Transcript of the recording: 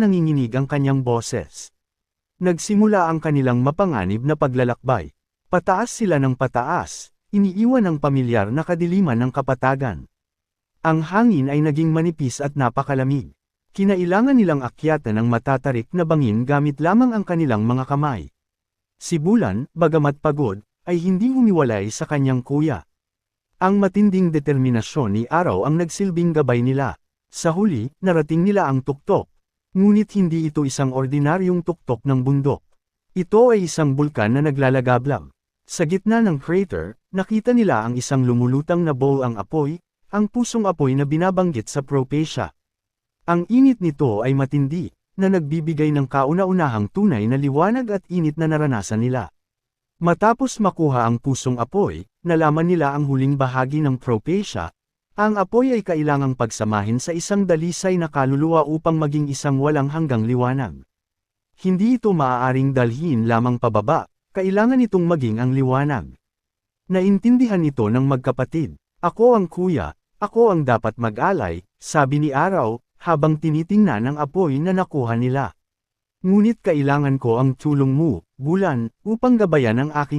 nanginginig ang kanyang boses. Nagsimula ang kanilang mapanganib na paglalakbay. Pataas sila ng pataas, iniiwan ang pamilyar na kadiliman ng kapatagan. Ang hangin ay naging manipis at napakalamig. Kinailangan nilang akyatan ng matatarik na bangin gamit lamang ang kanilang mga kamay. Si Bulan, bagamat pagod, ay hindi humiwalay sa kanyang kuya. Ang matinding determinasyon ni Araw ang nagsilbing gabay nila. Sa huli, narating nila ang tuktok. Ngunit hindi ito isang ordinaryong tuktok ng bundok. Ito ay isang bulkan na naglalagablab. Sa gitna ng crater, nakita nila ang isang lumulutang na bowl ang apoy, ang pusong apoy na binabanggit sa Propecia. Ang init nito ay matindi, na nagbibigay ng kauna-unahang tunay na liwanag at init na naranasan nila. Matapos makuha ang pusong apoy, nalaman nila ang huling bahagi ng Propecia. Ang apoy ay kailangang pagsamahin sa isang dalisay na kaluluwa upang maging isang walang hanggang liwanag. Hindi ito maaaring dalhin lamang pababa, kailangan itong maging ang liwanag. Naintindihan ito ng magkapatid. Ako ang kuya, ako ang dapat mag-alay, sabi ni Araw, habang tinitingnan ang apoy na nakuha nila. Ngunit kailangan ko ang tulong mo, Bulan, upang gabayan ang aking